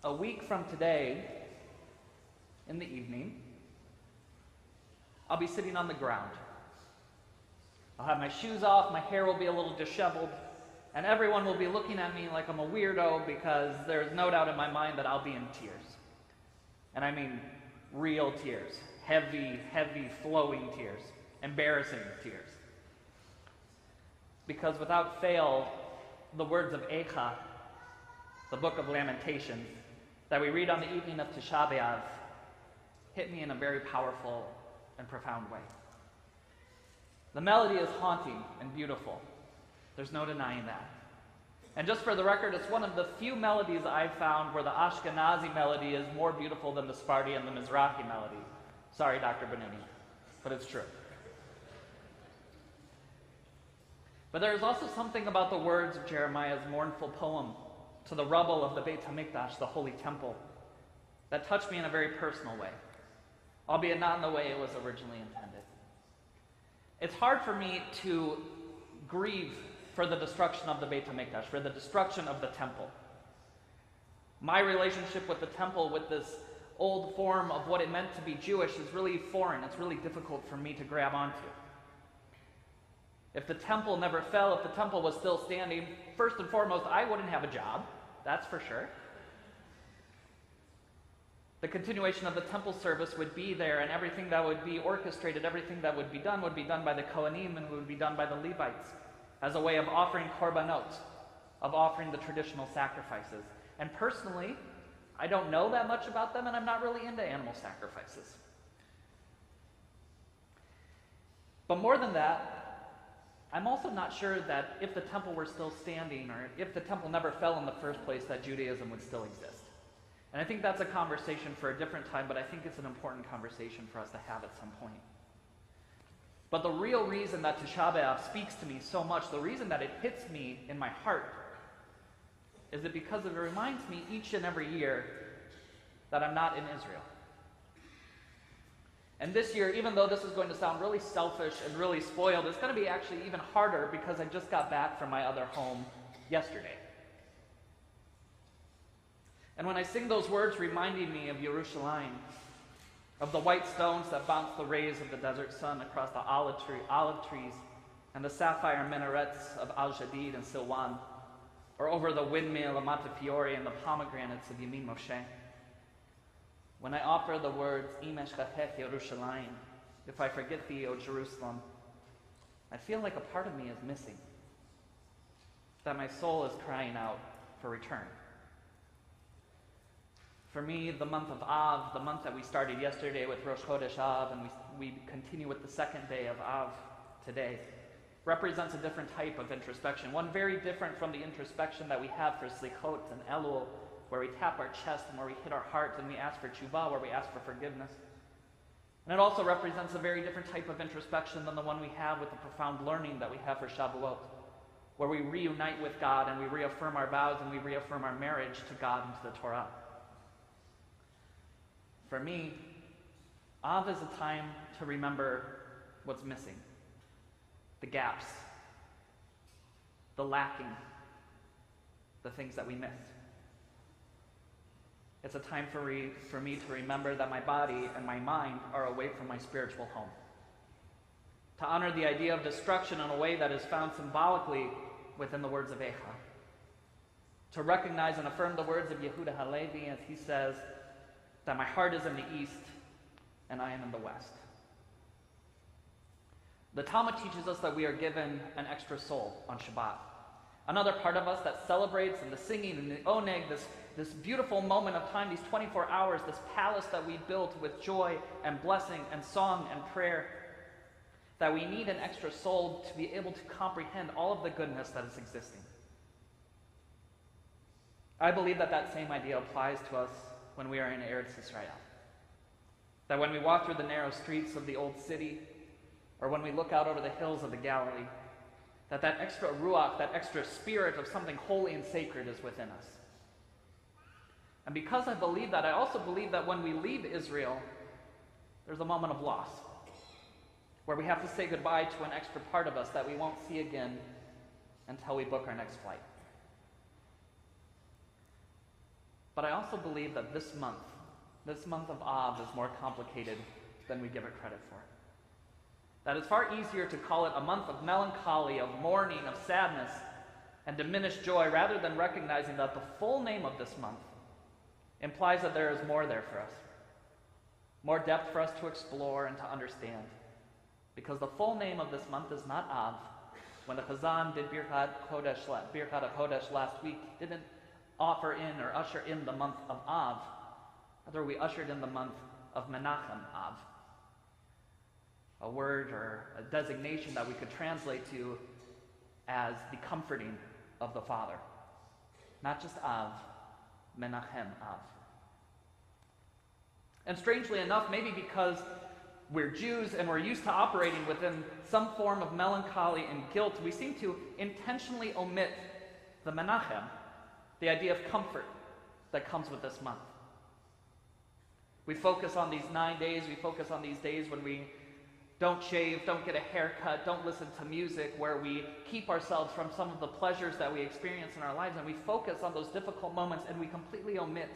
a week from today, in the evening, I'll be sitting on the ground. I'll have my shoes off, my hair will be a little disheveled, and everyone will be looking at me like I'm a weirdo because there's no doubt in my mind that I'll be in tears. And I mean real tears. Heavy, heavy, flowing tears. Embarrassing tears. Because without fail, the words of Eicha, the book of Lamentations, that we read on the evening of Tisha B'Av, hit me in a very powerful and profound way. The melody is haunting and beautiful. There's no denying that. And just for the record, it's one of the few melodies I've found where the Ashkenazi melody is more beautiful than the Sephardi and the Mizrahi melody. Sorry, Dr. Benuni, but it's true. But there is also something about the words of Jeremiah's mournful poem to the rubble of the Beit HaMikdash, the Holy Temple, that touched me in a very personal way, albeit not in the way it was originally intended. It's hard for me to grieve for the destruction of the Beit HaMikdash, for the destruction of the temple. My relationship with the temple, with this old form of what it meant to be Jewish, is really foreign. It's really difficult for me to grab onto. If the temple never fell, if the temple was still standing, first and foremost, I wouldn't have a job. That's for sure. The continuation of the temple service would be there, and everything that would be orchestrated, everything that would be done by the Kohanim and would be done by the Levites as a way of offering korbanot, of offering the traditional sacrifices. And personally, I don't know that much about them, and I'm not really into animal sacrifices. But more than that, I'm also not sure that if the temple were still standing, or if the temple never fell in the first place, that Judaism would still exist. And I think that's a conversation for a different time, but I think it's an important conversation for us to have at some point. But the real reason that Tisha B'Av speaks to me so much, the reason that it hits me in my heart, is that because it reminds me each and every year that I'm not in Israel. And this year, even though this is going to sound really selfish and really spoiled, it's going to be actually even harder because I just got back from my other home yesterday. And when I sing those words reminding me of Yerushalayim, of the white stones that bounce the rays of the desert sun across the olive trees, and the sapphire minarets of Al-Jadid and Silwan, or over the windmill of Montefiore and the pomegranates of Yamin Moshe, when I offer the words, Im eshkachech Yerushalayim, if I forget thee, O Jerusalem, I feel like a part of me is missing, that my soul is crying out for return. For me, the month of Av, the month that we started yesterday with Rosh Chodesh Av, and we continue with the second day of Av today, represents a different type of introspection, one very different from the introspection that we have for Slichot and Elul, where we tap our chest and where we hit our heart and we ask for tshuva, where we ask for forgiveness. And it also represents a very different type of introspection than the one we have with the profound learning that we have for Shavuot, where we reunite with God and we reaffirm our vows and we reaffirm our marriage to God and to the Torah. For me, Av is a time to remember what's missing, the gaps, the lacking, the things that we missed. It's a time for me to remember that my body and my mind are away from my spiritual home. To honor the idea of destruction in a way that is found symbolically within the words of Eicha. To recognize and affirm the words of Yehuda Halevi as he says that my heart is in the east and I am in the west. The Talmud teaches us that we are given an extra soul on Shabbat. Another part of us that celebrates, and the singing and the oneg, this beautiful moment of time, these 24 hours, this palace that we built with joy and blessing and song and prayer, that we need an extra soul to be able to comprehend all of the goodness that is existing. I believe that that same idea applies to us when we are in Eretz Israel. That when we walk through the narrow streets of the old city, or when we look out over the hills of the Galilee, that extra ruach, that extra spirit of something holy and sacred is within us. And because I believe that, I also believe that when we leave Israel, there's a moment of loss, where we have to say goodbye to an extra part of us that we won't see again until we book our next flight. But I also believe that this month of Av, is more complicated than we give it credit for. That it's far easier to call it a month of melancholy, of mourning, of sadness, and diminished joy, rather than recognizing that the full name of this month implies that there is more there for us. More depth for us to explore and to understand. Because the full name of this month is not Av. When the Chazan did Birkat HaKodesh last week, he didn't offer in or usher in the month of Av. Rather, we ushered in the month of Menachem Av. A word or a designation that we could translate to as the comforting of the Father. Not just Av, Menachem Av. And strangely enough, maybe because we're Jews and we're used to operating within some form of melancholy and guilt, we seem to intentionally omit the Menachem, the idea of comfort that comes with this month. We focus on these 9 days, we focus on these days when we don't shave, don't get a haircut, don't listen to music, where we keep ourselves from some of the pleasures that we experience in our lives, and we focus on those difficult moments and we completely omit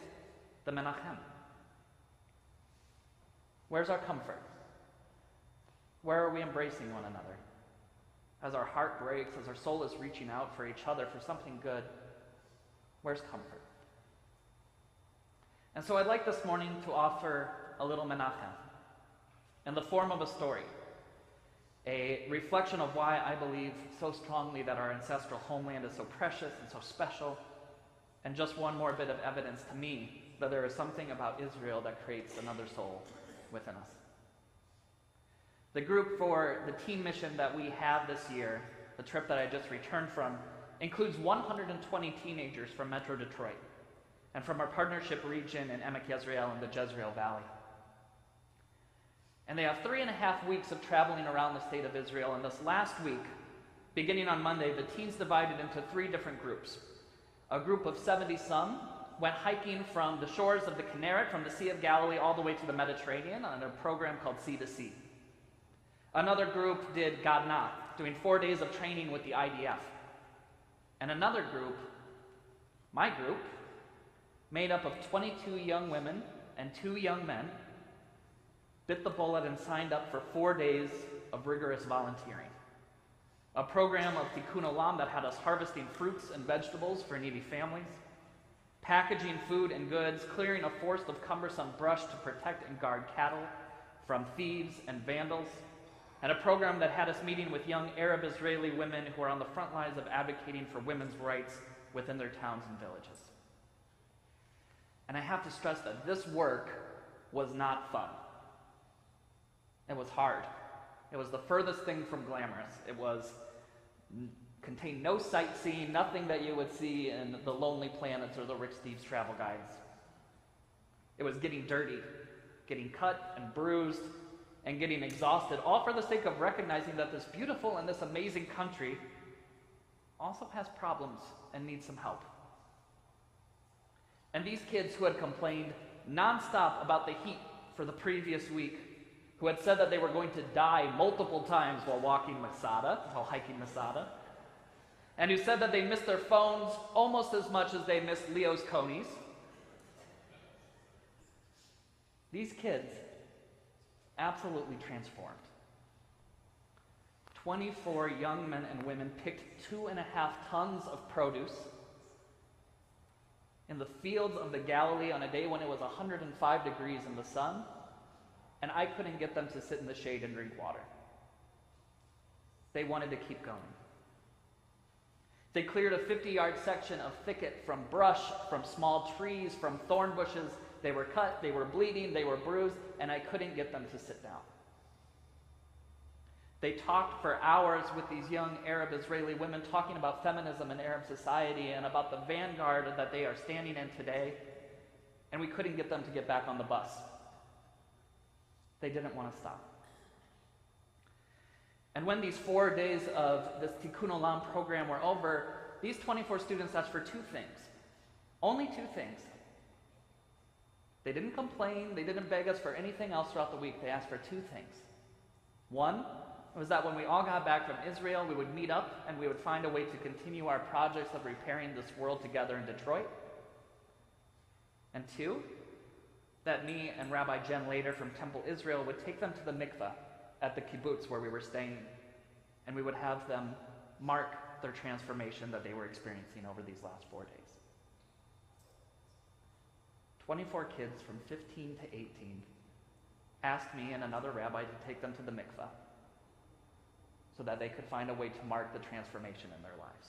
the Menachem. Where's our comfort? Where are we embracing one another? As our heart breaks, as our soul is reaching out for each other for something good, where's comfort? And so I'd like this morning to offer a little Menachem in the form of a story, a reflection of why I believe so strongly that our ancestral homeland is so precious and so special, and just one more bit of evidence to me that there is something about Israel that creates another soul within us. The group for the team mission that we have this year, the trip that I just returned from, includes 120 teenagers from Metro Detroit and from our partnership region in Emek Yezreel and the Jezreel Valley. And they have 3.5 weeks of traveling around the state of Israel. And this last week, beginning on Monday, the teens divided into 3 different groups. A group of 70-some went hiking from the shores of the Kinneret, from the Sea of Galilee, all the way to the Mediterranean on a program called Sea to Sea. Another group did Gadna, doing 4 days of training with the IDF. And another group, my group, made up of 22 young women and 2 young men, bit the bullet and signed up for 4 days of rigorous volunteering. A program of Tikkun Olam that had us harvesting fruits and vegetables for needy families, packaging food and goods, clearing a forest of cumbersome brush to protect and guard cattle from thieves and vandals, and a program that had us meeting with young Arab Israeli women who are on the front lines of advocating for women's rights within their towns and villages. And I have to stress that this work was not fun. It was hard. It was the furthest thing from glamorous. It contained no sightseeing, nothing that you would see in the Lonely Planets or the Rick Steves travel guides. It was getting dirty, getting cut and bruised, and getting exhausted, all for the sake of recognizing that this beautiful and this amazing country also has problems and needs some help. And these kids who had complained nonstop about the heat for the previous week, who had said that they were going to die multiple times while hiking Masada, and who said that they missed their phones almost as much as they missed Leo's conies. These kids absolutely transformed. 24 young men and women picked 2.5 tons of produce in the fields of the Galilee on a day when it was 105 degrees in the sun, and I couldn't get them to sit in the shade and drink water. They wanted to keep going. They cleared a 50-yard section of thicket from brush, from small trees, from thorn bushes. They were cut, they were bleeding, they were bruised, and I couldn't get them to sit down. They talked for hours with these young Arab Israeli women, talking about feminism in Arab society and about the vanguard that they are standing in today, and we couldn't get them to get back on the bus. They didn't want to stop. And when these 4 days of this Tikkun Olam program were over, these 24 students asked for 2 things. Only 2 things. They didn't complain, they didn't beg us for anything else throughout the week. They asked for 2 things. One was that when we all got back from Israel, we would meet up and we would find a way to continue our projects of repairing this world together in Detroit. And 2, that me and Rabbi Jen later from Temple Israel would take them to the mikveh at the kibbutz where we were staying, and we would have them mark their transformation that they were experiencing over these last 4 days. 24 kids from 15 to 18 asked me and another rabbi to take them to the mikveh so that they could find a way to mark the transformation in their lives.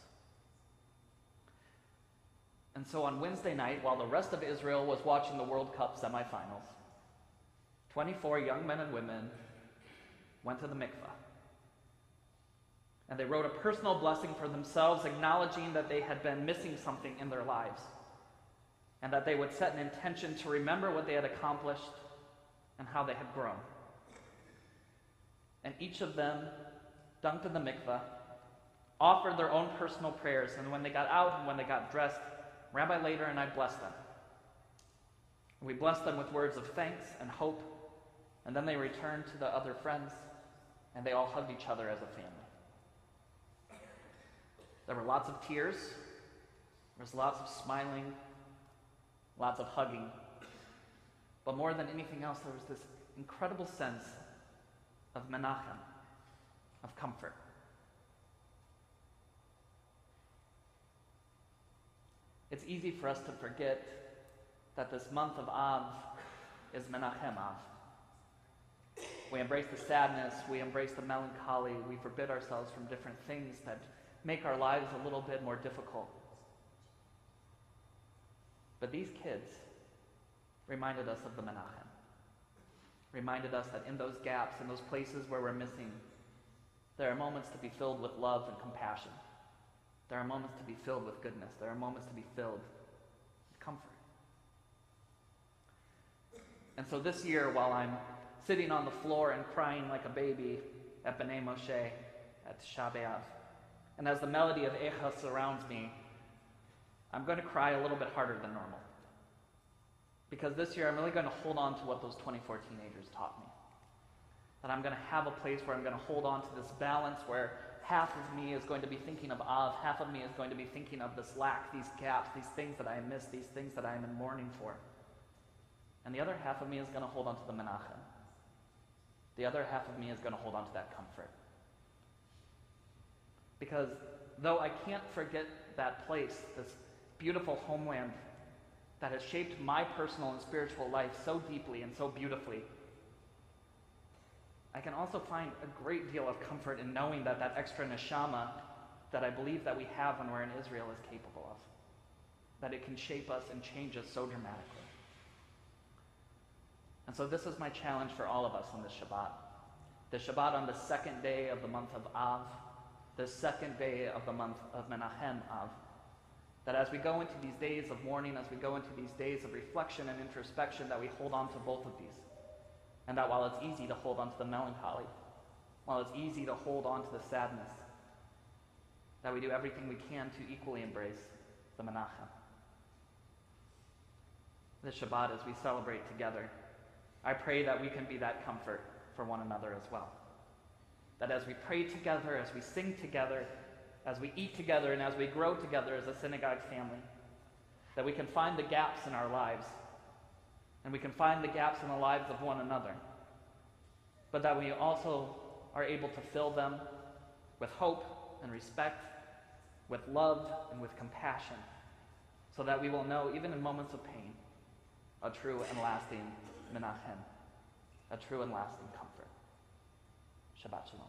And so on Wednesday night, while the rest of Israel was watching the World Cup semifinals, 24 young men and women went to the mikveh. And they wrote a personal blessing for themselves, acknowledging that they had been missing something in their lives, and that they would set an intention to remember what they had accomplished and how they had grown. And each of them dunked in the mikveh, offered their own personal prayers, and when they got out and when they got dressed, Rabbi later and I blessed them. We blessed them with words of thanks and hope, and then they returned to the other friends, and they all hugged each other as a family. There were lots of tears, there was lots of smiling, lots of hugging, but more than anything else, there was this incredible sense of menachem, of comfort. It's easy for us to forget that this month of Av is Menachem Av. We embrace the sadness, we embrace the melancholy, we forbid ourselves from different things that make our lives a little bit more difficult. But these kids reminded us of the Menachem, reminded us that in those gaps, in those places where we're missing, there are moments to be filled with love and compassion. There are moments to be filled with goodness. There are moments to be filled with comfort. And so this year, while I'm sitting on the floor and crying like a baby at B'nai Moshe at Shabbat, and as the melody of Echa surrounds me, I'm going to cry a little bit harder than normal. Because this year, I'm really going to hold on to what those 24 teenagers taught me. That I'm going to have a place where I'm going to hold on to this balance where half of me is going to be thinking of Av, half of me is going to be thinking of this lack, these gaps, these things that I miss, these things that I am in mourning for. And the other half of me is going to hold on to the Menachem. The other half of me is going to hold on to that comfort. Because though I can't forget that place, this beautiful homeland that has shaped my personal and spiritual life so deeply and so beautifully, I can also find a great deal of comfort in knowing that that extra neshama that I believe that we have when we're in Israel is capable of. That it can shape us and change us so dramatically. And so this is my challenge for all of us on this Shabbat. The Shabbat on the second day of the month of Av, the second day of the month of Menachem Av. That as we go into these days of mourning, as we go into these days of reflection and introspection, that we hold on to both of these. And that while it's easy to hold on to the melancholy, while it's easy to hold on to the sadness, that we do everything we can to equally embrace the Menachem. This Shabbat, as we celebrate together, I pray that we can be that comfort for one another as well. That as we pray together, as we sing together, as we eat together, and as we grow together as a synagogue family, that we can find the gaps in our lives, and we can find the gaps in the lives of one another, but that we also are able to fill them with hope and respect, with love and with compassion, so that we will know, even in moments of pain, a true and lasting menachem, a true and lasting comfort. Shabbat Shalom.